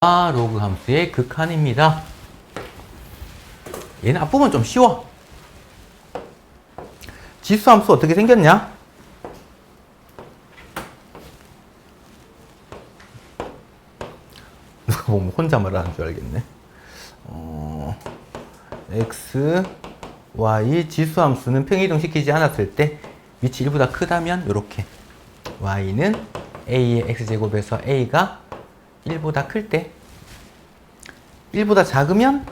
로그 함수의 극한입니다. 얘는 앞부분 좀 쉬워. 지수 함수 어떻게 생겼냐? 누가 보면 혼자 말하는 줄 알겠네. x, y 지수 함수는 평이동 시키지 않았을 때 위치 1보다 크다면 이렇게 y는 a의 x제곱에서 a가 1보다 클 때 1보다 작으면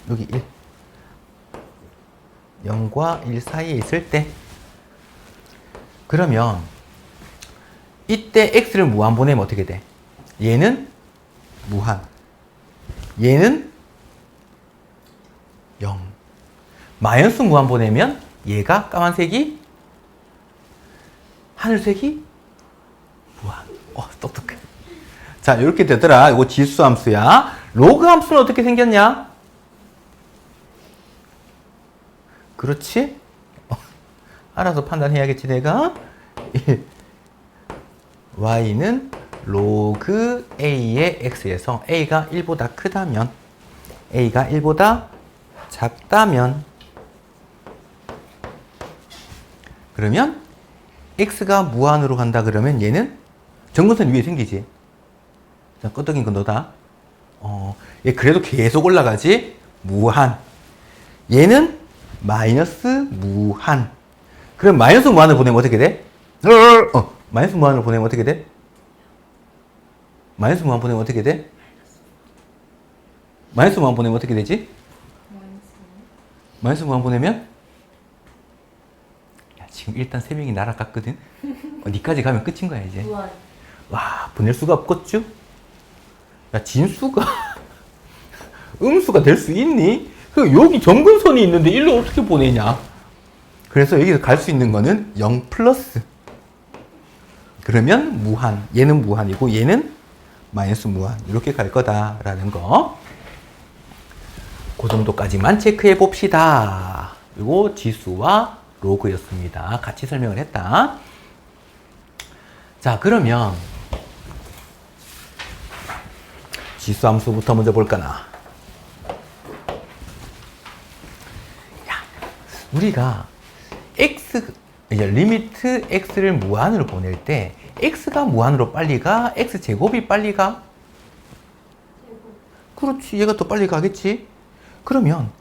여기 1 0과 1 사이에 있을 때 그러면 이때 x를 무한 보내면 어떻게 돼? 얘는 무한 얘는 0 마이너스 무한 보내면 얘가 까만색이 하늘색이 무한. 똑똑해. 자, 이렇게 되더라. 이거 지수 함수야. 로그 함수는 어떻게 생겼냐? 그렇지? 알아서 판단해야겠지, 내가. y는 로그 a의 x에서 a가 1보다 크다면, a가 1보다 작다면, 그러면 x가 무한으로 간다 그러면 얘는 정근선 위에 생기지. 자, 끄덕인 건 너다. 얘 그래도 계속 올라가지. 무한. 얘는 마이너스 무한. 그럼 마이너스 무한을 보내면 어떻게 돼? 마이너스 무한을 보내면 어떻게 돼? 마이너스 무한 보내면 어떻게 돼? 마이너스 무한 보내면 어떻게 되지? 마이너스 무한 보내면? 야, 지금 일단 3명이 날아갔거든? 니까지 가면 끝인 거야, 이제. 와, 보낼 수가 없겠죠? 야, 진수가 음수가 될 수 있니? 여기 점근선이 있는데 일로 어떻게 보내냐? 그래서 여기서 갈 수 있는 거는 0 플러스. 그러면 무한. 얘는 무한이고 얘는 마이너스 무한. 이렇게 갈 거다라는 거. 그 정도까지만 체크해 봅시다. 그리고 지수와 로그였습니다. 같이 설명을 했다. 자, 그러면 지수 함수부터 먼저 볼까나. 야, 우리가 리미트 x를 무한으로 보낼 때 x가 무한으로 빨리 가? x제곱이 빨리 가? 그렇지, 얘가 더 빨리 가겠지? 그러면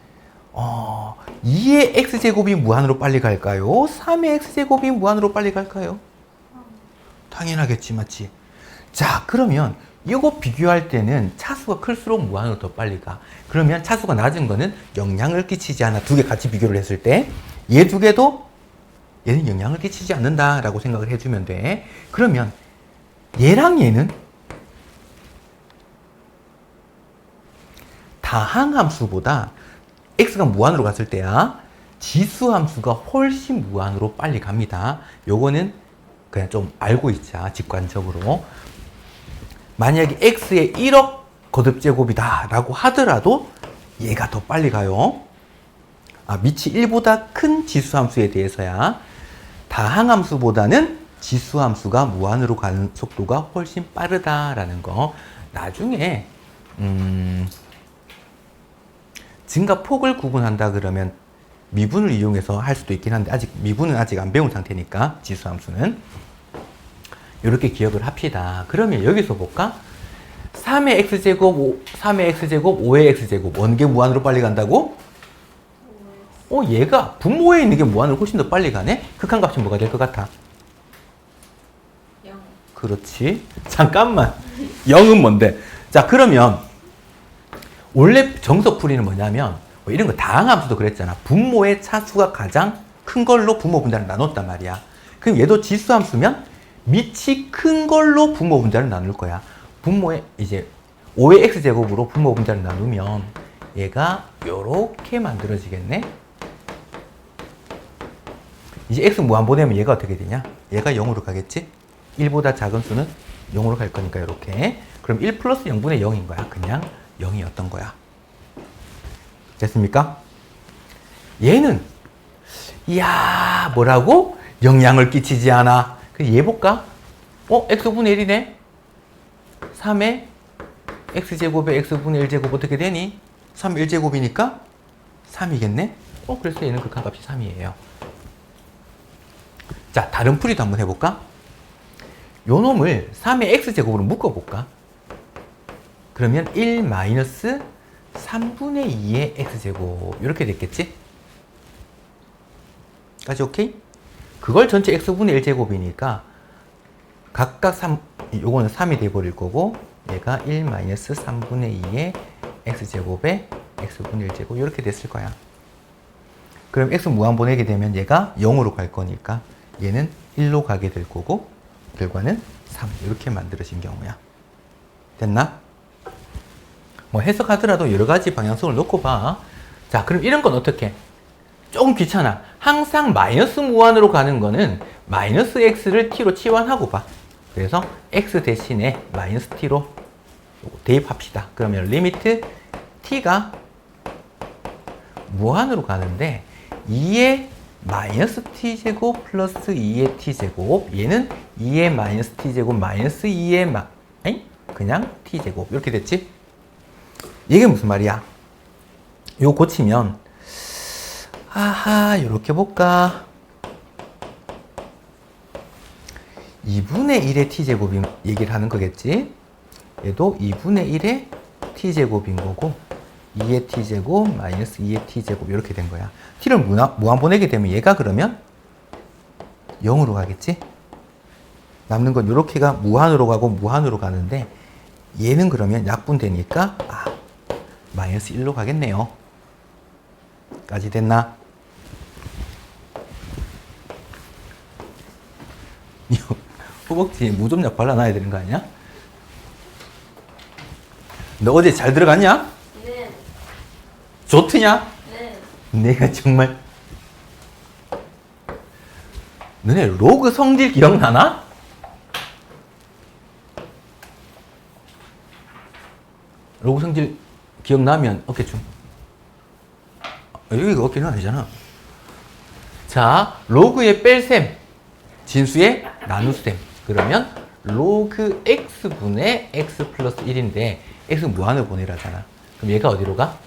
2의 x제곱이 무한으로 빨리 갈까요? 3의 x제곱이 무한으로 빨리 갈까요? 당연하겠지, 맞지? 자, 그러면 이거 비교할 때는 차수가 클수록 무한으로 더 빨리 가. 그러면 차수가 낮은 거는 영향을 끼치지 않아. 두 개 같이 비교를 했을 때 얘 두 개도 얘는 영향을 끼치지 않는다라고 생각을 해주면 돼. 그러면 얘랑 얘는 다항함수보다 x가 무한으로 갔을 때야 지수함수가 훨씬 무한으로 빨리 갑니다. 요거는 그냥 좀 알고 있자, 직관적으로. 만약에 x의 1억 거듭제곱이다 라고 하더라도 얘가 더 빨리 가요. 밑이 1보다 큰 지수함수에 대해서야 다항함수보다는 지수함수가 무한으로 가는 속도가 훨씬 빠르다라는 거. 나중에 증가폭을 구분한다 그러면 미분을 이용해서 할 수도 있긴 한데 미분은 아직 안 배운 상태니까 지수함수는 이렇게 기억을 합시다. 그러면 여기서 볼까? 3의 x제곱, 3의 x제곱, 5의 x제곱. 어느 게 무한으로 빨리 간다고? 얘가 분모에 있는 게 무한으로 훨씬 더 빨리 가네? 극한값이 뭐가 될 것 같아? 0. 그렇지. 잠깐만. 0은 뭔데? 자, 그러면 원래 정석풀이는 뭐냐면 이런 거 다항함수도 그랬잖아. 분모의 차수가 가장 큰 걸로 분모 분자를 나눴단 말이야. 그럼 얘도 지수함수면 밑이 큰 걸로 분모 분자를 나눌 거야. 분모에 이제 5의 x제곱으로 분모 분자를 나누면 얘가 요렇게 만들어지겠네. 이제 x 무한 보내면 얘가 어떻게 되냐? 얘가 0으로 가겠지? 1보다 작은 수는 0으로 갈 거니까 이렇게. 그럼 1 플러스 0분의 0인 거야. 그냥 0이었던 거야. 됐습니까? 얘는 이야, 뭐라고? 영향을 끼치지 않아. 얘 볼까? x분의 1이네? 3의 x제곱에 x분의 1제곱 어떻게 되니? 3 1제곱이니까 3이겠네? 그래서 얘는 극한값이 3이에요. 자, 다른 풀이도 한번 해볼까? 요 놈을 3의 x제곱으로 묶어볼까? 그러면 1 마이너스 3분의 2의 x제곱 이렇게 됐겠지? 까지 오케이? 그걸 전체 x분의 1제곱이니까 각각 3, 요거는 3이 돼버릴 거고 얘가 1 마이너스 3분의 2의 x제곱에 x분의 1제곱 이렇게 됐을 거야. 그럼 x 무한 보내게 되면 얘가 0으로 갈 거니까 얘는 1로 가게 될 거고 결과는 3 이렇게 만들어진 경우야. 됐나? 뭐 해석하더라도 여러 가지 방향성을 놓고 봐. 자, 그럼 이런 건 어떻게? 조금 귀찮아. 항상 마이너스 무한으로 가는 거는 마이너스 x를 t로 치환하고 봐. 그래서 x 대신에 마이너스 t로 대입합시다. 그러면 리미트 t가 무한으로 가는데 2의 마이너스 t제곱 플러스 2의 t제곱 얘는 2의 마이너스 t제곱 마이너스 2의 그냥 t제곱 이렇게 됐지? 이게 무슨 말이야? 요 고치면 아하 요렇게 볼까? 2분의 1의 t제곱이 얘기를 하는 거겠지? 얘도 2분의 1의 t제곱인 거고 2의 t제곱 마이너스 2의 t제곱 이렇게 된 거야. t를 무한 보내게 되면 얘가 그러면 0으로 가겠지? 남는 건 이렇게가 무한으로 가고 무한으로 가는데 얘는 그러면 약분되니까 마이너스 1로 가겠네요. 까지 됐나? 허벅지에 무좀약 발라놔야 되는 거 아니야? 너 어제 잘 들어갔냐? 네. 좋드냐? 네. 내가 정말 너네 로그 성질 기억나나? 로그 성질 기억나면 어깨춤. 여기가 어깨는 아니잖아. 자, 로그의 뺄셈, 진수의 나눗셈. 그러면 로그 x분의 x 플러스 1인데 x 무한을 보내라잖아. 그럼 얘가 어디로 가?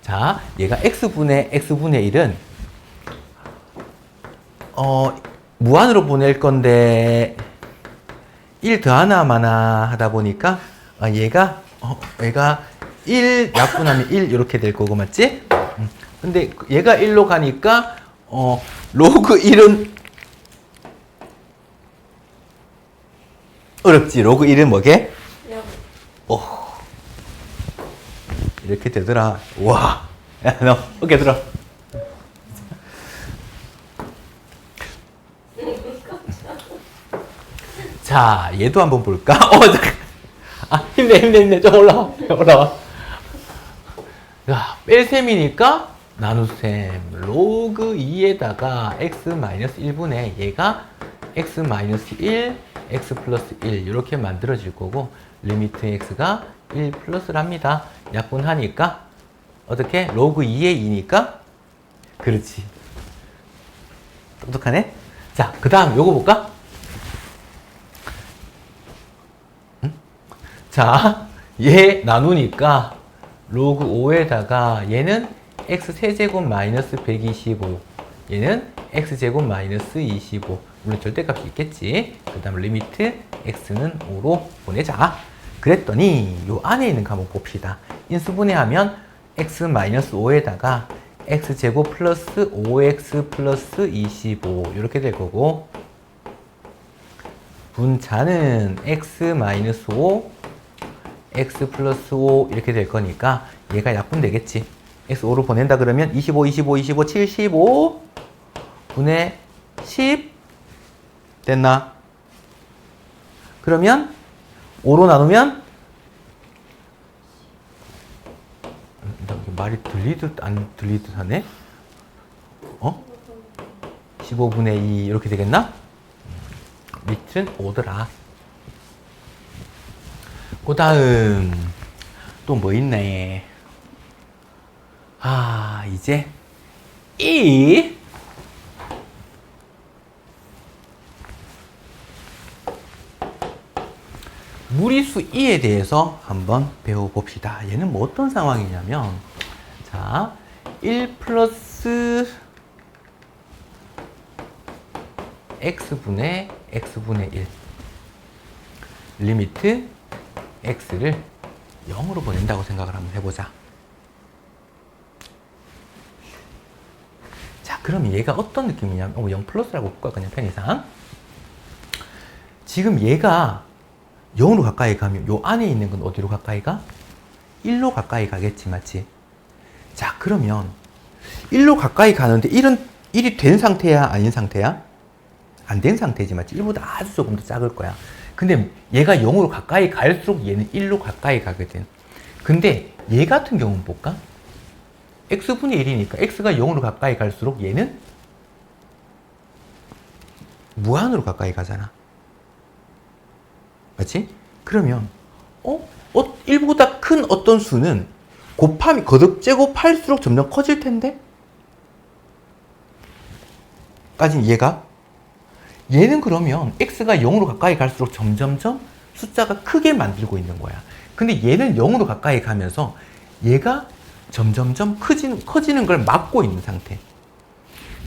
자, 얘가 x분의 x분의 1은 무한으로 보낼 건데 1 더하나 마나 하다 보니까 얘가 1 약분하면 1 이렇게 될 거고 맞지? 근데 얘가 1로 가니까 로그 1은 어렵지. 로그 1은 뭐게? 이렇게 되더라. 와, 야, 너 어깨 들어. 자, 얘도 한번 볼까? 힘내. 좀 올라와. 야, 뺄셈이니까 나눗셈. 로그 2에다가 x-1분의 얘가 x-1, x 플러스 1 이렇게 만들어질 거고 리미트 x가 1 플러스랍니다. 약분하니까 어떻게? 로그 2의 2니까 그렇지. 똑똑하네? 자, 그 다음 요거 볼까? 자, 얘 나누니까 로그 5에다가 얘는 x세제곱 마이너스 125 얘는 x제곱 마이너스 25 물론 절대값이 있겠지. 그 다음 리미트 x는 5로 보내자. 그랬더니 요 안에 있는 거 한번 봅시다. 인수분해하면 x 마이너스 5에다가 x제곱 플러스 5x 플러스 25 이렇게 될 거고 분자는 x 마이너스 5 x 플러스 5 이렇게 될 거니까 얘가 약분되겠지. x 5로 보낸다 그러면 25 75 분의 10 됐나? 그러면 5로 나누면 말이 들리듯 안 들리듯 하네? 15분의 2 이렇게 되겠나? 밑은 5더라. 그 다음 또 뭐 있네. 이제 이 무리수 2에 대해서 한번 배워봅시다. 얘는 뭐 어떤 상황이냐면, 자, 1 플러스 x분의 x분의 1 리미트 x를 0으로 보낸다고 생각을 한번 해보자. 자, 그럼 얘가 어떤 느낌이냐면 0 플러스라고 볼까? 그냥 편의상. 지금 얘가 0으로 가까이 가면 요 안에 있는 건 어디로 가까이 가? 1로 가까이 가겠지, 맞지? 자, 그러면 1로 가까이 가는데 1이 된 상태야? 아닌 상태야? 안 된 상태지, 맞지? 1보다 아주 조금 더 작을 거야. 근데 얘가 0으로 가까이 갈수록 얘는 1로 가까이 가거든. 근데 얘 같은 경우는 볼까? x분의 1이니까 x가 0으로 가까이 갈수록 얘는 무한으로 가까이 가잖아. 맞지? 그러면 1보다 큰 어떤 수는 곱함이 거듭 제곱할수록 점점 커질 텐데? 까진 이해가? 얘는 그러면 x가 0으로 가까이 갈수록 점점점 숫자가 크게 만들고 있는 거야. 근데 얘는 0으로 가까이 가면서 얘가 점점점 커지는 걸 막고 있는 상태.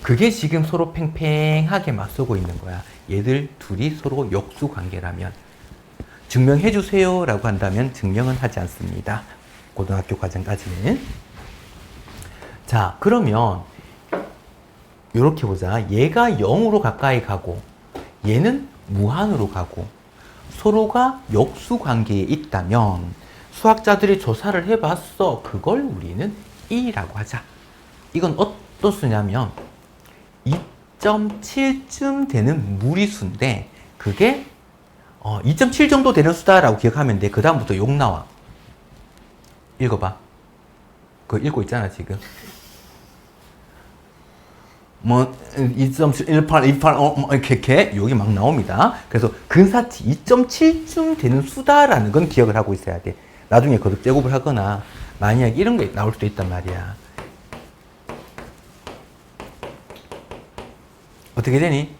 그게 지금 서로 팽팽하게 맞서고 있는 거야. 얘들 둘이 서로 역수 관계라면. 증명해 주세요 라고 한다면 증명은 하지 않습니다. 고등학교 과정까지는. 자, 그러면 이렇게 보자. 얘가 0으로 가까이 가고 얘는 무한으로 가고 서로가 역수 관계에 있다면 수학자들이 조사를 해봤어. 그걸 우리는 E라고 하자. 이건 어떤 수냐면 2.7쯤 되는 무리수인데 그게 2.7 정도 되는 수다라고 기억하면 돼. 그 다음부터 욕 나와. 읽어봐. 그거 읽고 있잖아 지금. 뭐 2.7, 18, 28 이렇게 욕이 막 나옵니다. 그래서 근사치 2.7쯤 되는 수다라는 건 기억을 하고 있어야 돼. 나중에 거듭 제곱을 하거나 만약에 이런 게 나올 수도 있단 말이야. 어떻게 되니?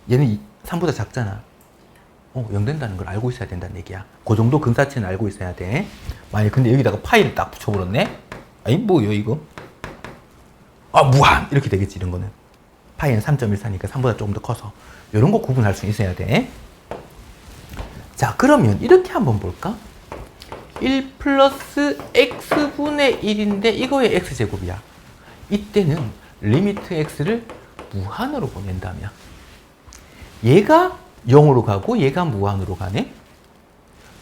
얘는 3보다 작잖아. 0 된다는 걸 알고 있어야 된다는 얘기야. 그 정도 근사치는 알고 있어야 돼. 만약 근데 여기다가 파이를 딱 붙여버렸네? 아니 뭐요 이거? 무한! 이렇게 되겠지 이런 거는. 파이는 3.14니까 3보다 조금 더 커서 이런 거 구분할 수 있어야 돼. 자, 그러면 이렇게 한번 볼까? 1 플러스 x분의 1인데 이거의 x제곱이야. 이때는 리미트 x를 무한으로 보낸다면 얘가 0으로 가고 얘가 무한으로 가네?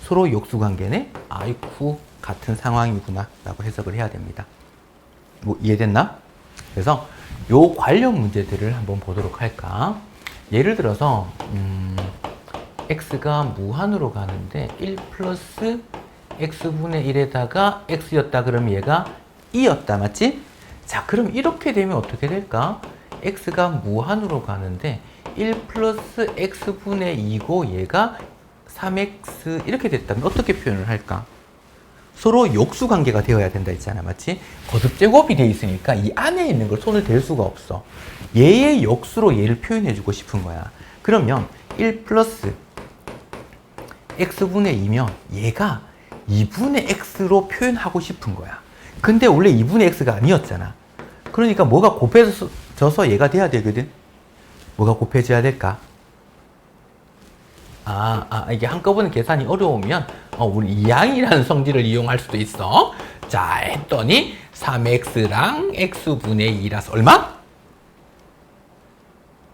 서로 역수관계네? 아이쿠 같은 상황이구나 라고 해석을 해야 됩니다. 뭐 이해됐나? 그래서 요 관련 문제들을 한번 보도록 할까? 예를 들어서 x가 무한으로 가는데 1 플러스 x분의 1에다가 x였다 그러면 얘가 2였다 맞지? 자, 그럼 이렇게 되면 어떻게 될까? x가 무한으로 가는데 1 플러스 x분의 2고 얘가 3x 이렇게 됐다면 어떻게 표현을 할까? 서로 역수 관계가 되어야 된다 했잖아, 맞지? 거듭 제곱이 돼 있으니까 이 안에 있는 걸 손을 댈 수가 없어. 얘의 역수로 얘를 표현해주고 싶은 거야. 그러면 1 플러스 x분의 2면 얘가 2분의 x로 표현하고 싶은 거야. 근데 원래 2분의 x가 아니었잖아. 그러니까 뭐가 곱해져서 얘가 돼야 되거든. 뭐가 곱해져야 될까? 이게 한꺼번에 계산이 어려우면 우리 이항이라는 성질을 이용할 수도 있어. 자, 했더니 3x랑 x분의 2라서 얼마?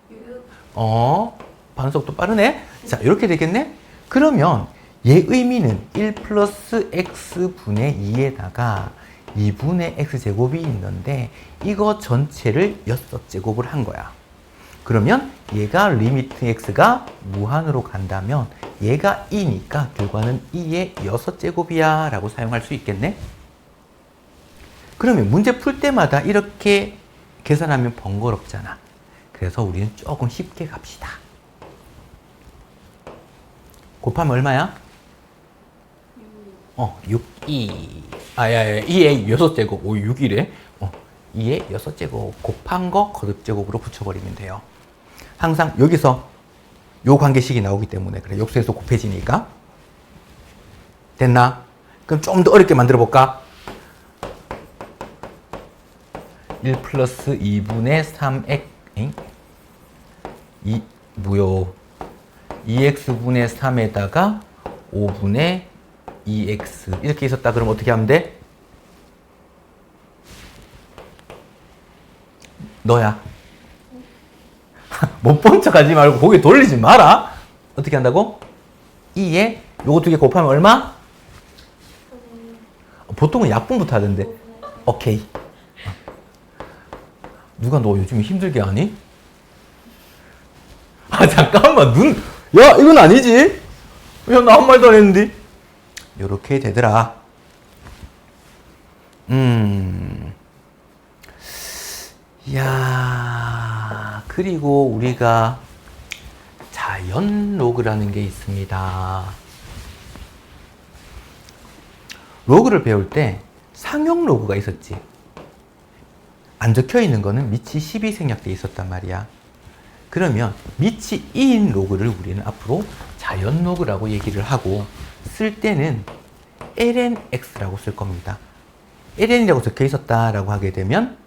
6. 반속도 빠르네. 자, 이렇게 되겠네. 그러면 얘 의미는 1 플러스 x분의 2에다가 2분의 x제곱이 있는데 이거 전체를 6제곱을 한 거야. 그러면 얘가 리미트 x가 무한으로 간다면 얘가 2니까 결과는 2의 6제곱이야 라고 사용할 수 있겠네. 그러면 문제 풀 때마다 이렇게 계산하면 번거롭잖아. 그래서 우리는 조금 쉽게 갑시다. 곱하면 얼마야? 6, 2의 6제곱. 6이래. 2의 6제곱 곱한 거 거듭제곱으로 붙여버리면 돼요. 항상 여기서 요 관계식이 나오기 때문에 그래. 역수에서 곱해지니까. 됐나? 그럼 좀 더 어렵게 만들어 볼까? 1 플러스 2분의 3x 무효 2x분의 3에다가 5분의 2x 이렇게 있었다. 그럼 어떻게 하면 돼? 너야. 못 본 척 하지 말고 고개 돌리지 마라. 어떻게 한다고? 2에 요거 두 개 곱하면 얼마? 보통은 약분부터 하던데. 오케이. 누가 너 요즘 힘들게 하니? 아 잠깐만 야 이건 아니지? 야 나 아무 말도 안 했는데. 요렇게 되더라. 야 그리고 우리가 자연 로그라는 게 있습니다. 로그를 배울 때 상용 로그가 있었지. 안 적혀 있는 거는 밑이 10이 생략돼 있었단 말이야. 그러면 밑이 2인 로그를 우리는 앞으로 자연 로그라고 얘기를 하고 쓸 때는 lnx라고 쓸 겁니다. ln이라고 적혀 있었다라고 하게 되면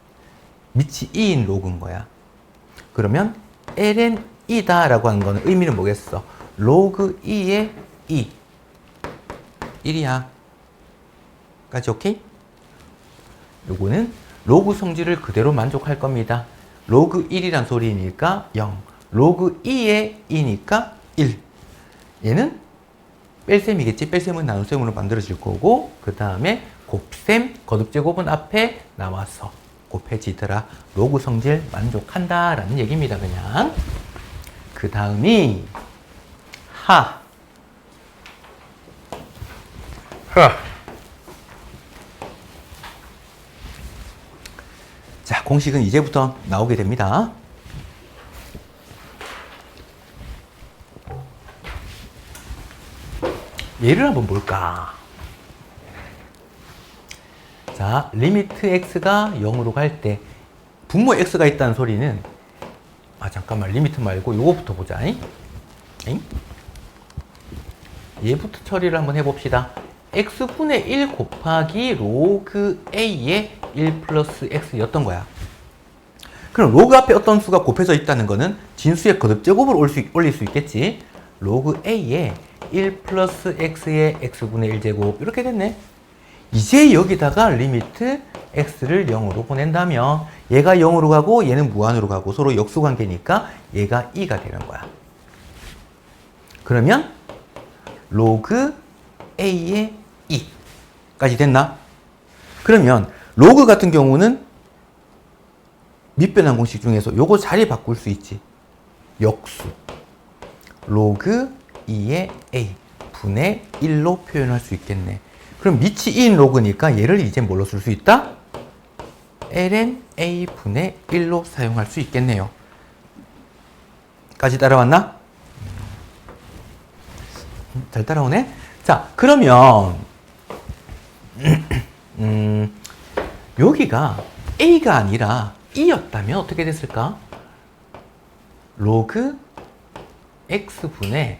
밑이 2인 로그인 거야. 그러면 ln이다 라고 하는 거는 의미는 뭐겠어? 로그 2의 2 1이야 까지 오케이? 요거는 로그 성질을 그대로 만족할 겁니다. 로그 1이란 소리니까 0 로그 2의 2니까 1 얘는 뺄셈이겠지. 뺄셈은 나눗셈으로 만들어질 거고 그 다음에 곱셈 거듭제곱은 앞에 나와서 곱해지더라. 로그 성질 만족한다 라는 얘기입니다. 그냥 그 다음이 하 자, 공식은 이제부터 나오게 됩니다. 얘를 한번 볼까? 자, 리미트 x가 0으로 갈 때 분모 x가 있다는 소리는 잠깐만 리미트 말고 요거부터 보자. 얘부터 처리를 한번 해봅시다. x분의 1 곱하기 로그 a의 1 플러스 x였던 거야. 그럼 로그 앞에 어떤 수가 곱해져 있다는 거는 진수의 거듭제곱을 올릴 수 있겠지. 로그 a의 1 플러스 x의 x분의 1제곱 이렇게 됐네. 이제 여기다가 리미트 x를 0으로 보낸다면 얘가 0으로 가고 얘는 무한으로 가고 서로 역수관계니까 얘가 2가 되는 거야. 그러면 로그 a의 2까지 됐나? 그러면 로그 같은 경우는 밑변환 공식 중에서 요거 자리 바꿀 수 있지. 역수 로그 2의 a 분의 1로 표현할 수 있겠네. 그럼 밑이 2인 로그니까 얘를 이제 뭘로 쓸 수 있다? ln a 분의 1로 사용할 수 있겠네요. 까지 따라왔나? 잘 따라오네? 자, 그러면 여기가 a가 아니라 e였다면 어떻게 됐을까? 로그 x분의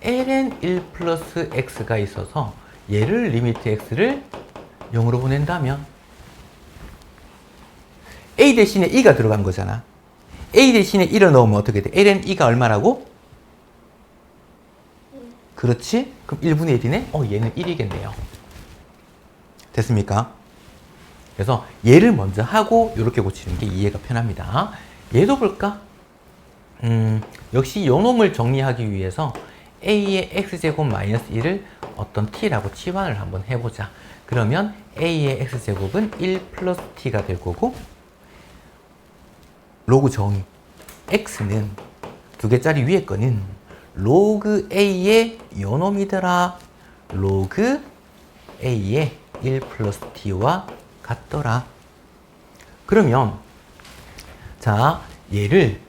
ln 1 플러스 x가 있어서 얘를 리미트 x를 0으로 보낸다면 a 대신에 2가 들어간 거잖아. a 대신에 1을 넣으면 어떻게 돼? ln 2가 얼마라고? 그렇지? 그럼 1분의 1이네? 얘는 1이겠네요. 됐습니까? 그래서 얘를 먼저 하고 이렇게 고치는 게 이해가 편합니다. 얘도 볼까? 역시 요놈을 정리하기 위해서 a의 x제곱 마이너스 1을 어떤 t라고 치환을 한번 해보자. 그러면 a의 x제곱은 1 플러스 t가 될 거고 로그 정의 x는 두 개짜리 위에 거는 로그 a의 요놈이더라. 로그 a의 1 플러스 t와 같더라. 그러면 자 얘를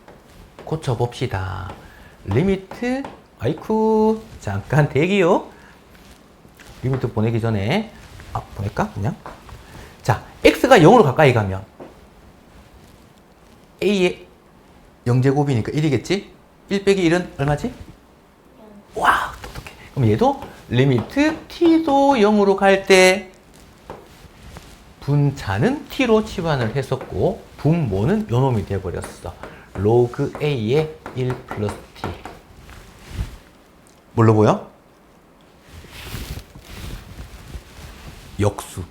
고쳐봅시다. 리미트 아이쿠 잠깐 대기요. 리미트 보내기 전에 보낼까 그냥? 자 x가 0으로 가까이 가면 a의 0제곱이니까 1이겠지? 1 빼기 1은 얼마지? 와, 똑똑해. 그럼 얘도 리미트 t도 0으로 갈 때 분자는 t로 치환을 했었고 분모는 요놈이 돼버렸어. 로그 a의 1 플러스 t. 뭘로 보여? 역수.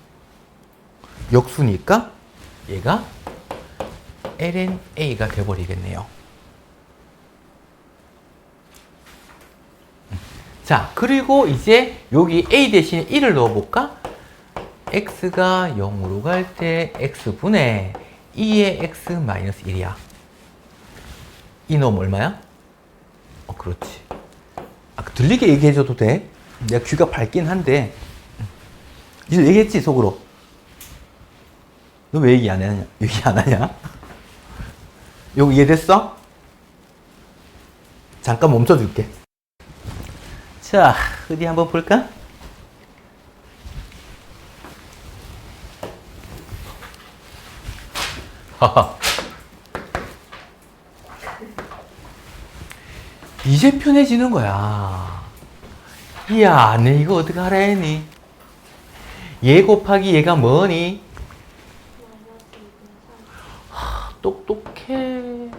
역수니까 얘가 ln a가 돼버리겠네요. 자, 그리고 이제 여기 a 대신에 1을 넣어볼까? x가 0으로 갈 때 x분의 2의 x 마이너스 1이야. 이 놈 얼마야? 그렇지. 들리게 얘기해줘도 돼. 내가 귀가 밝긴 한데. 이제 얘기했지, 속으로. 너 왜 얘기 안 하냐? 얘기 안 하냐? 이거 이해됐어? 잠깐 멈춰줄게. 자, 어디 한번 볼까? 이제 편해지는 거야. 이야, 내 이거 어떻게 알아야 했니? 얘 곱하기 얘가 뭐니? 똑똑해를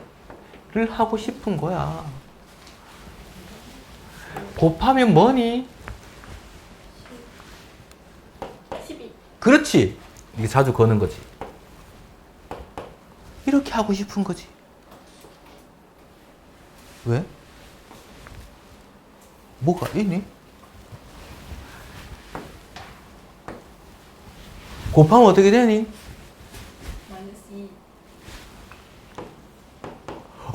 하고 싶은 거야. 곱하면 뭐니? 12. 그렇지. 이게 자주 거는 거지. 이렇게 하고 싶은 거지. 왜? 뭐가 있니? 곱하면 어떻게 되니? 마이너스 2.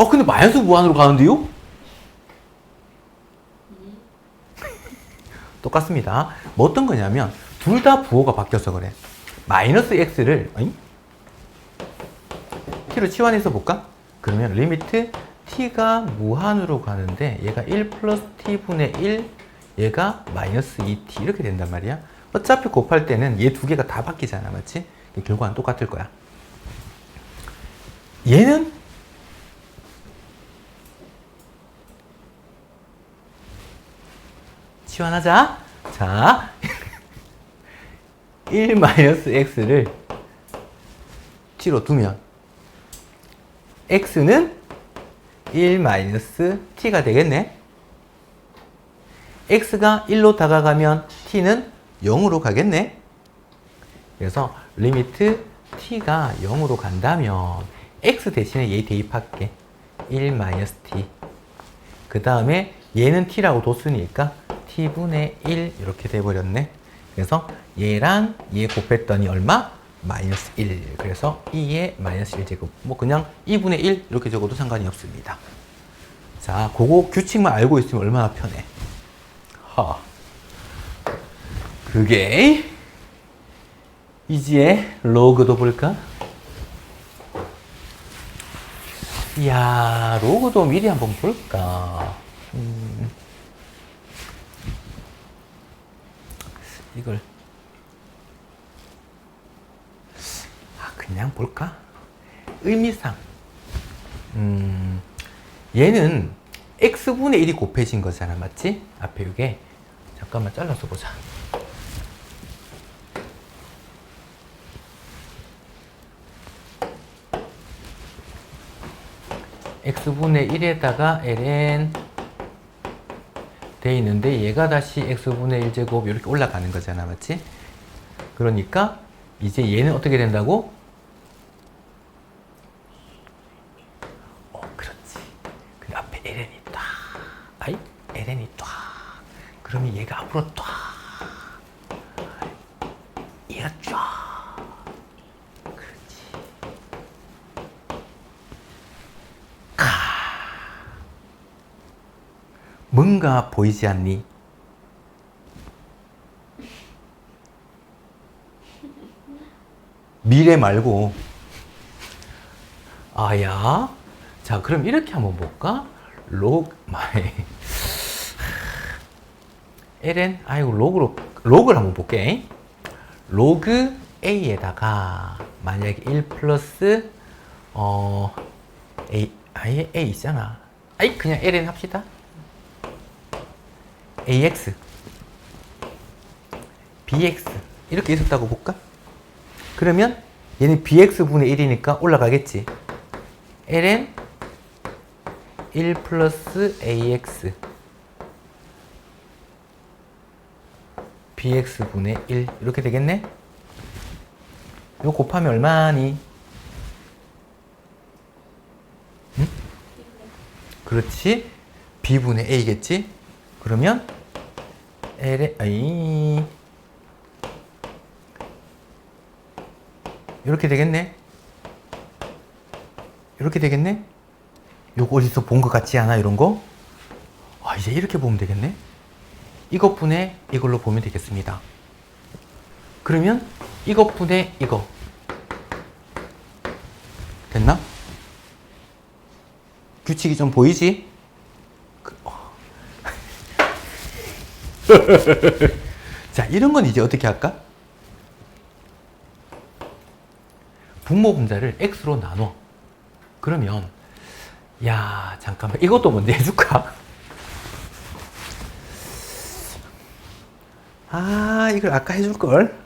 근데 마이너스 무한으로 가는데요? 2. 똑같습니다. 뭐 어떤 거냐면 둘 다 부호가 바뀌어서 그래. 마이너스 x를 t로 치환해서 볼까? 그러면 리미트 t가 무한으로 가는데 얘가 1 플러스 t분의 1, 얘가 마이너스 2t 이렇게 된단 말이야. 어차피 곱할 때는 얘 두 개가 다 바뀌잖아, 맞지? 결과는 똑같을 거야. 얘는 치환하자. 자, 1 마이너스 x를 t로 두면 x는 1 마이너스 t가 되겠네. x가 1로 다가가면 t는 0으로 가겠네. 그래서 리미트 t가 0으로 간다면 x 대신에 얘 대입할게. 1 마이너스 t. 그 다음에 얘는 t라고 뒀으니까 t분의 1 이렇게 돼버렸네. 그래서 얘랑 얘 곱했더니 얼마? 마이너스 1. 그래서 2의 마이너스 1제곱. 뭐 그냥 2분의 1 이렇게 적어도 상관이 없습니다. 자, 그거 규칙만 알고 있으면 얼마나 편해. 그게 이제 로그도 볼까? 이야, 로그도 미리 한번 볼까? 이걸 그냥 볼까? 의미상 얘는 x분의 1이 곱해진 거잖아, 맞지? 앞에 이게 잠깐만 잘라서 보자. x분의 1에다가 ln 돼 있는데 얘가 다시 x분의 1제곱 이렇게 올라가는 거잖아, 맞지? 그러니까 이제 얘는 어떻게 된다고? 그렇지. 근데 앞에 ln이 딱, 아이, ln이 딱. 그러면 얘가 앞으로 딱, 얘가 쫙. 그렇지. 뭔가 보이지 않니? 미래 말고. 아야. 자, 그럼 이렇게 한번 볼까? ln, 아이고, 로그를 한번 볼게. 로그 a에다가 만약에 1 플러스, a, 아예 a 있잖아. 아이, 그냥 ln 합시다. ax, bx 이렇게 있었다고 볼까? 그러면 얘는 bx분의 1이니까 올라가겠지. ln 1 플러스 ax bx분의 1 이렇게 되겠네? 이거 곱하면 얼마니? 응? 그렇지. b분의 a겠지? 그러면 ln 아이 이렇게 되겠네? 이렇게 되겠네? 요거 어디서 본 것 같지 않아? 이런 거? 아, 이제 이렇게 보면 되겠네? 이것분의 이걸로 보면 되겠습니다. 그러면 이것분의 이거 됐나? 규칙이 좀 보이지? 자, 이런 건 이제 어떻게 할까? 분모 분자를 x로 나눠. 그러면 야, 잠깐만, 이것도 먼저 해줄까? 아, 이걸 아까 해줄걸?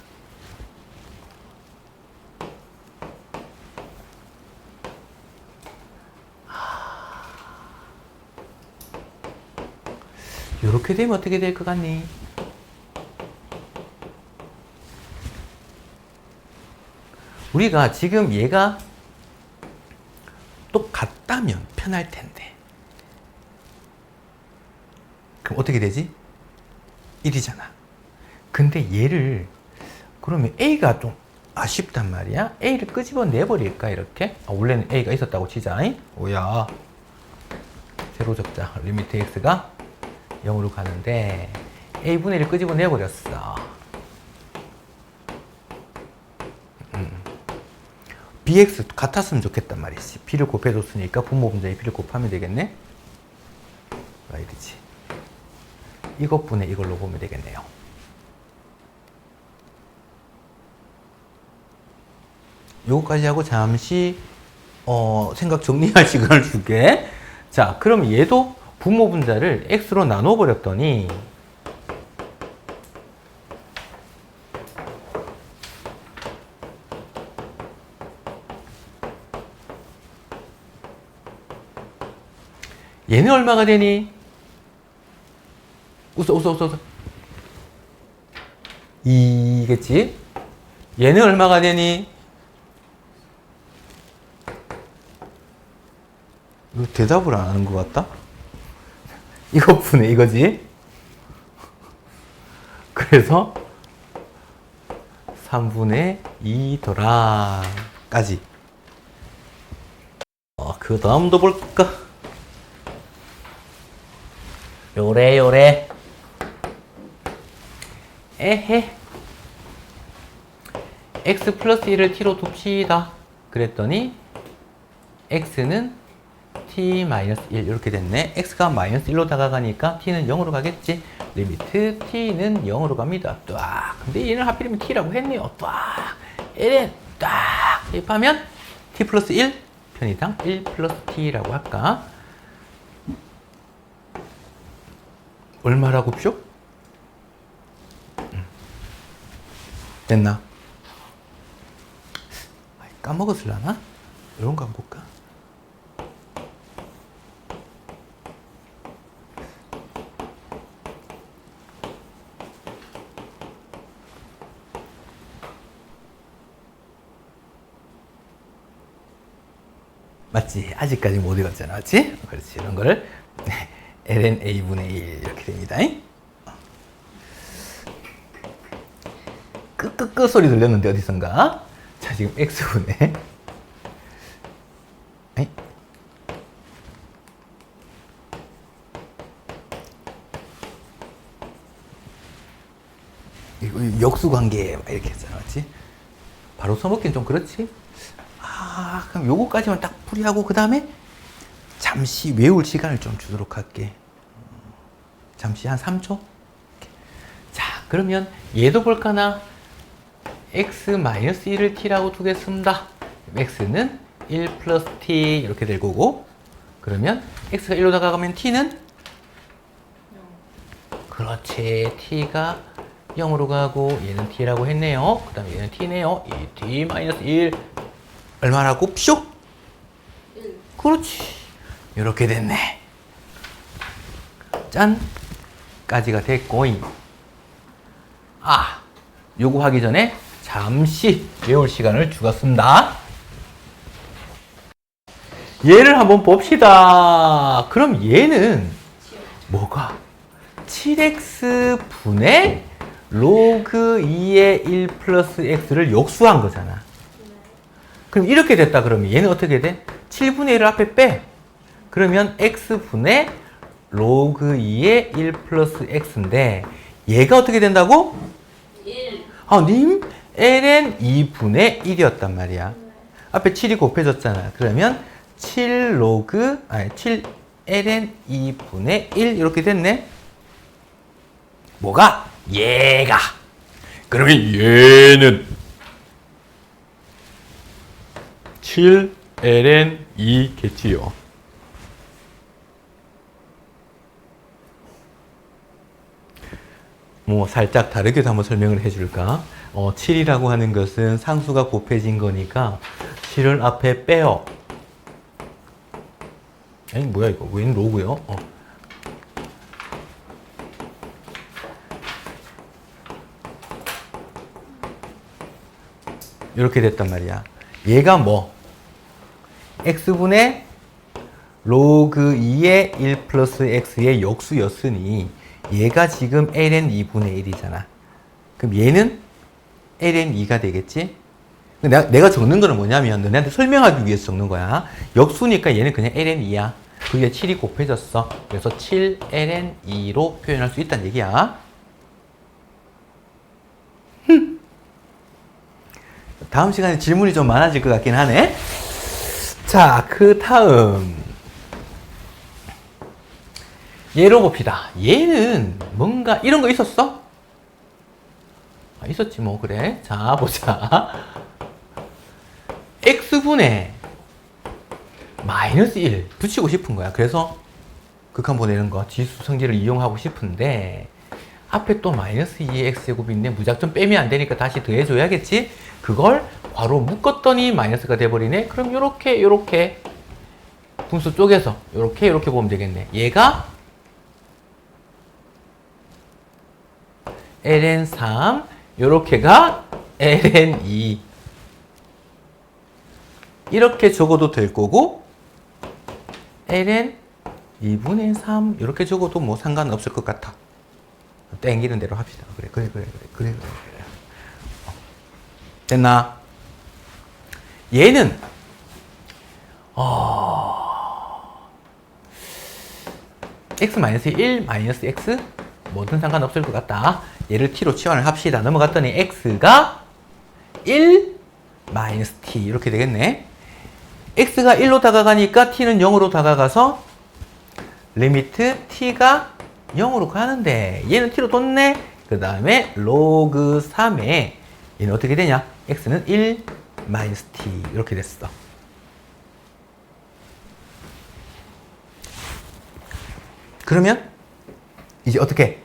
요렇게 되면 어떻게 될 것 같니? 우리가 지금 얘가 또 같다면 편할 텐데. 그럼 어떻게 되지? 1이잖아. 근데 얘를 그러면 A가 좀 아쉽단 말이야. A를 끄집어 내버릴까 이렇게? 아, 원래는 A가 있었다고 치자. 오야. 세로 적자. 리미트 X가 0으로 가는데 A분의 1을 끄집어 내버렸어. BX 같았으면 좋겠단 말이지. B를 곱해줬으니까 분모 분자에 B를 곱하면 되겠네? 와, 이러지. 이것분의 이걸로 보면 되겠네요. 요거까지 하고 잠시 생각 정리할 시간을 줄게. 자, 그럼 얘도 분모 분자를 X로 나눠버렸더니 얘는 얼마가 되니? 웃어. 2겠지? 얘는 얼마가 되니? 이거 대답을 안 하는 것 같다? 이것분의 이거지? 그래서 3분의 2더라 까지. 그 다음도 볼까? 요래 에헤 x 플러스 1을 t로 둡시다. 그랬더니 x는 t 마이너스 1 이렇게 됐네. x가 마이너스 1로 다가가니까 t는 0으로 가겠지. 리미트 t는 0으로 갑니다. 딱. 근데 얘는 하필이면 t라고 했네요. 딱. 얘는 딱 대입하면 t 플러스 1 편의당 1 플러스 t라고 할까? 얼마라고 표? 됐나? 까먹었을라나? 이런 거 한번 볼까? 맞지? 아직까지 못 읽었잖아. 맞지? 그렇지. 이런 거를 ln a분의 1 이렇게 됩니다. 끄끄끄 소리 들렸는데 어디선가? 자, 지금 x분의 이거 역수관계 이렇게 했잖아. 맞지? 바로 써먹긴 좀 그렇지? 아, 그럼 요거까지만 딱 풀이하고 그 다음에 잠시 외울 시간을 좀 주도록 할게. 잠시 한 3초? 자, 그러면 얘도 볼까나? x-1을 t라고 두겠습니다. x는 1 플러스 t 이렇게 될 거고, 그러면 x가 1로 다가가면 t는? 0. 그렇지. t가 0으로 가고 얘는 t라고 했네요. 그 다음에 얘는 t네요. 이 t-1 얼마라고? 슉! 1. 그렇지. 이렇게 됐네. 짠! 까지가 됐고, 요거 하기 전에 잠시 외울 시간을 주었습니다. 얘를 한번 봅시다. 그럼 얘는 뭐가? 7x 분의 로그 2의 1 플러스 x를 역수한 거잖아. 그럼 이렇게 됐다 그러면 얘는 어떻게 돼? 7분의 1을 앞에 빼. 그러면 x분의 로그 2의 1 플러스 x인데 얘가 어떻게 된다고? 1. 님 ln 2분의 1이었단 말이야. 앞에 7이 곱해졌잖아. 그러면 7 ln 2분의 1 이렇게 됐네. 뭐가? 얘가. 그러면 얘는 7 ln 2겠지요. 살짝 다르게도 한번 설명을 해줄까? 7이라고 하는 것은 상수가 곱해진 거니까 7을 앞에 빼요. 아니 뭐야 이거 웬 로고요? 이렇게 됐단 말이야. 얘가 뭐? x분의 로그 2의 1 플러스 x의 역수였으니 얘가 지금 ln 2분의 1이잖아. 그럼 얘는 ln 2가 되겠지? 내가 적는 거는 뭐냐면 너네한테 설명하기 위해서 적는 거야. 역수니까 얘는 그냥 ln 2야. 그게 7이 곱해졌어. 그래서 7 ln 2로 표현할 수 있다는 얘기야. 다음 시간에 질문이 좀 많아질 것 같긴 하네. 자, 그 다음 얘로 봅시다. 얘는 뭔가 이런 거 있었어? 있었지 뭐. 그래. 자, 보자. x분의 마이너스 1 붙이고 싶은 거야. 그래서 극한 보내는 거 지수 성질을 이용하고 싶은데 앞에 또 마이너스 2의 x제곱인데 무작정 빼면 안 되니까 다시 더해줘야겠지? 그걸 괄호 묶었더니 마이너스가 돼버리네? 그럼 요렇게 분수 쪼개서 요렇게 보면 되겠네. 얘가 ln 3 요렇게가 ln 2 이렇게 적어도 될 거고 ln 2분의 3 이렇게 적어도 뭐 상관없을 것 같아. 땡기는 대로 합시다. 그래. 됐나? 얘는 x-1 마이너스 x 뭐든 상관없을 것 같다. 얘를 t로 치환을 합시다. 넘어갔더니 x가 1 마이너스 t 이렇게 되겠네. x가 1로 다가가니까 t는 0으로 다가가서 리미트 t가 0으로 가는데 얘는 t로 뒀네. 그 다음에 로그 3에 얘는 어떻게 되냐? x는 1 마이너스 t 이렇게 됐어. 그러면 이제 어떻게?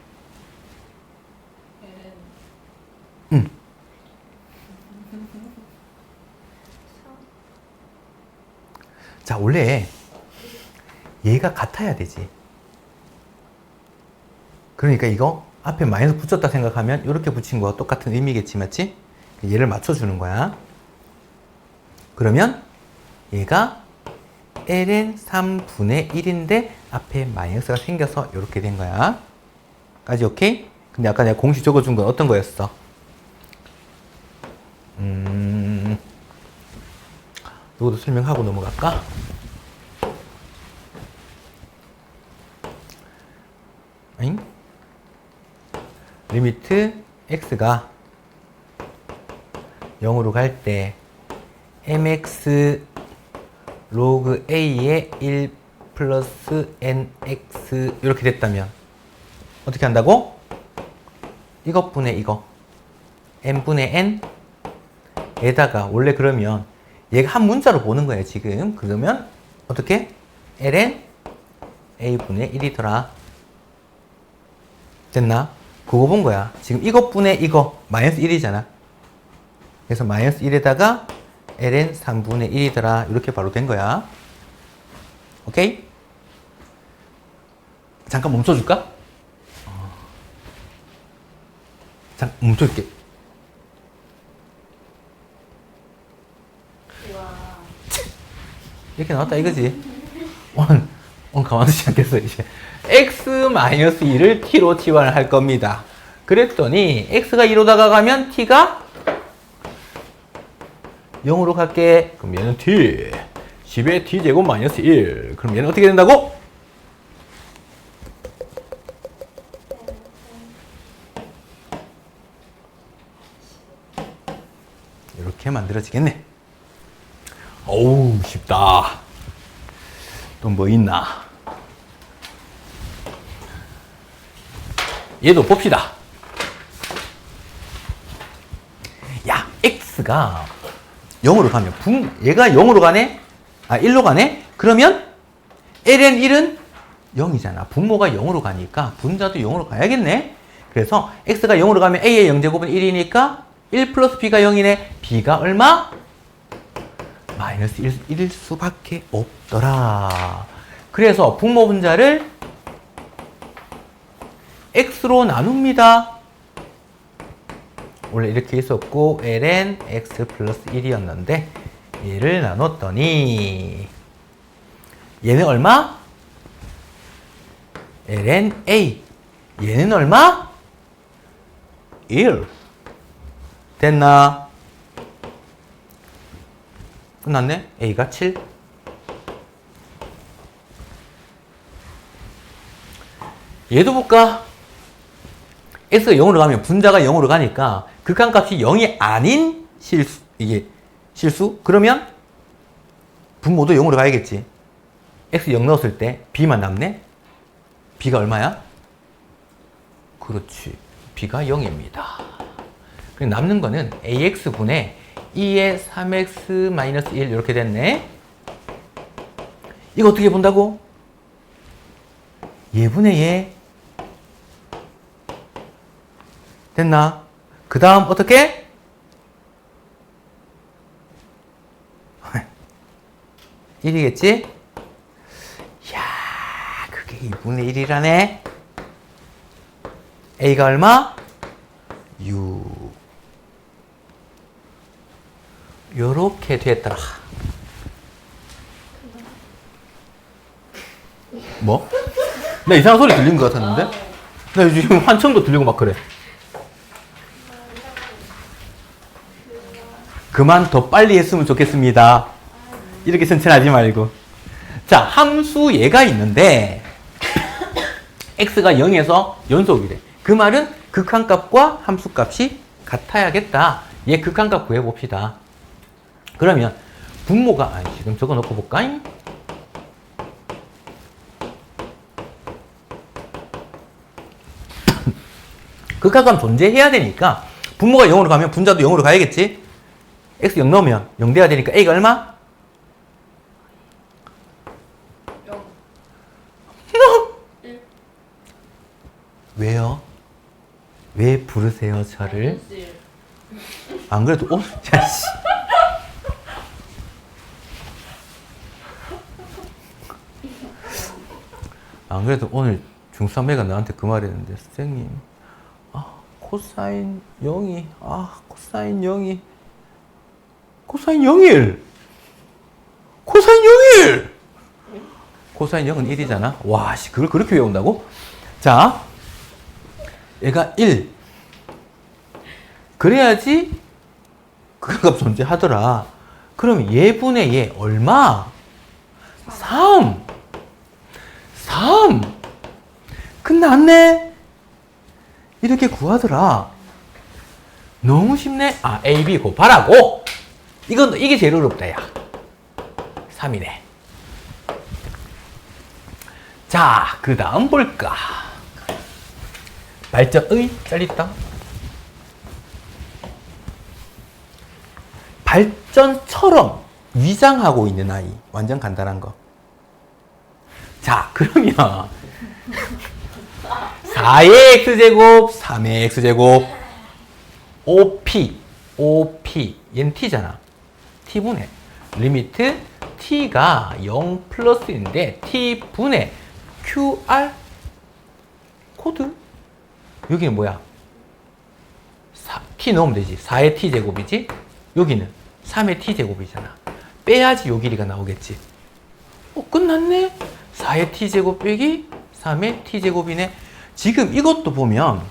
자, 원래 얘가 같아야 되지. 그러니까 이거 앞에 마이너스 붙였다 생각하면 이렇게 붙인 거와 똑같은 의미겠지, 맞지? 얘를 맞춰주는 거야. 그러면 얘가 ln 3분의 1인데 앞에 마이너스가 생겨서 이렇게 된 거야. 까지 오케이? 근데 아까 내가 공식 적어준 건 어떤 거였어? 이것도 설명하고 넘어갈까? 아잉? 리미트 x가 0으로 갈 때 mx 로그 a의 1 플러스 nx 이렇게 됐다면 어떻게 한다고? 이것분의 이거 n분의 n 에다가 원래 그러면 얘가 한 문자로 보는 거예요 지금. 그러면 어떻게? ln a분의 1이더라. 됐나? 그거 본 거야. 지금 이것분의 이거 마이너스 1이잖아. 그래서 마이너스 1에다가 ln 3분의 1이더라. 이렇게 바로 된 거야. 오케이? 잠깐 멈춰줄까? 잠깐 멈춰줄게. 와. 이렇게 나왔다 이거지? 오늘 가만두지 않겠어 이제. x-2를 t로 치환할 겁니다. 그랬더니 x가 2로 다가가면 t가 0으로 갈게. 그럼 얘는 t 10의 t제곱 마이너스 1. 그럼 얘는 어떻게 된다고? 이렇게 만들어지겠네. 어우 쉽다. 또 뭐 있나? 얘도 봅시다. 야, x가 0으로 가면 얘가 0으로 가네? 아, 1로 가네? 그러면 ln 1은 0이잖아. 분모가 0으로 가니까 분자도 0으로 가야겠네. 그래서 x가 0으로 가면 a의 0제곱은 1이니까 1 플러스 b가 0이네. b가 얼마? 마이너스 1일 수밖에 없더라. 그래서 분모 분자를 x로 나눕니다. 원래 이렇게 있었고 ln x 플러스 1이었는데 얘를 나눴더니 얘는 얼마? ln a. 얘는 얼마? 1. 됐나? 끝났네? a가 7. 얘도 볼까? x가 0으로 가면 분자가 0으로 가니까 극한값이 0이 아닌 이게 실수? 그러면 분모도 0으로 가야겠지. x 0 넣었을 때 b만 남네? b가 얼마야? 그렇지. b가 0입니다. 그럼 남는 거는 ax분의 2의 3x-1 이렇게 됐네. 이거 어떻게 본다고? 얘분의 얘. 됐나? 그 다음 어떻게? (1이겠지) 이야, 그게 2분의 1이라네. a가 얼마? 6. 요렇게 됐더라. 뭐? 나 이상한 소리 들린 것 같았는데? 나 요즘 환청도 들리고 막 그래. 그만 더 빨리 했으면 좋겠습니다. 이렇게 천천히 하지 말고. 자, 함수 얘가 있는데 x가 0에서 연속이래. 그 말은 극한값과 함수값이 같아야겠다. 얘 극한값 구해봅시다. 그러면 분모가 지금 적어 놓고 볼까? 극한값 존재해야 되니까 분모가 0으로 가면 분자도 0으로 가야겠지? x 0 넣으면 0 돼야 되니까 a가 얼마? 0. 왜요? 왜 부르세요 저를? 마이너스 1. 안 그래도 자씨. 안 그래도 오늘 중3애가 나한테 그 말했는데 선생님 코사인 0이 코사인 0이 코사인 0일 코사인 0일 코사인 0은 1이잖아. 와 씨, 그걸 그렇게 외운다고? 자, 얘가 1 그래야지 그 값 존재하더라. 그럼 얘분의 얘 얼마? 3 끝났네. 이렇게 구하더라. 너무 쉽네. A, B 곱하라고. 이게 제일 어렵다 야. 3이네. 자, 그 다음 볼까. 발전의 잘렸다. 발전처럼 위장하고 있는 아이. 완전 간단한 거. 자, 그러면 4의 x제곱, 3의 x제곱, 5p, 얘는 t잖아. t분의 리미트 t가 0 플러스인데 t분의 qr 코드. 여기는 뭐야? t 넣으면 되지. 4의 t제곱이지. 여기는 3의 t제곱이잖아. 빼야지 요 길이가 나오겠지. 끝났네. 4의 t제곱 빼기 3의 t제곱이네. 지금 이것도 보면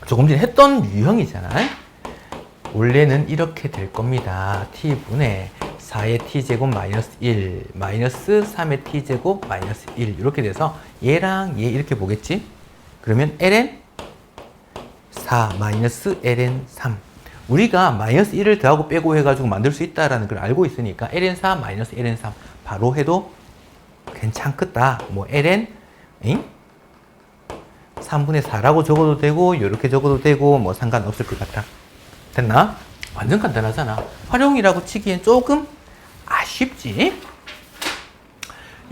조금 전에 했던 유형이잖아. 원래는 이렇게 될 겁니다. t분의 4의 t제곱 마이너스 1 마이너스 3의 t제곱 마이너스 1 이렇게 돼서 얘랑 얘 이렇게 보겠지? 그러면 ln 4 마이너스 ln 3 우리가 마이너스 1을 더하고 빼고 해가지고 만들 수 있다라는 걸 알고 있으니까 ln 4 마이너스 ln 3 바로 해도 괜찮겠다. 뭐 ln 3분의 4라고 적어도 되고 이렇게 적어도 되고 뭐 상관없을 것 같아. 됐나? 완전 간단하잖아. 활용이라고 치기엔 조금 아쉽지?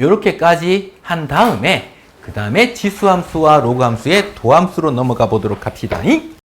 요렇게까지 한 다음에 그 다음에 지수함수와 로그함수의 도함수로 넘어가 보도록 합시다.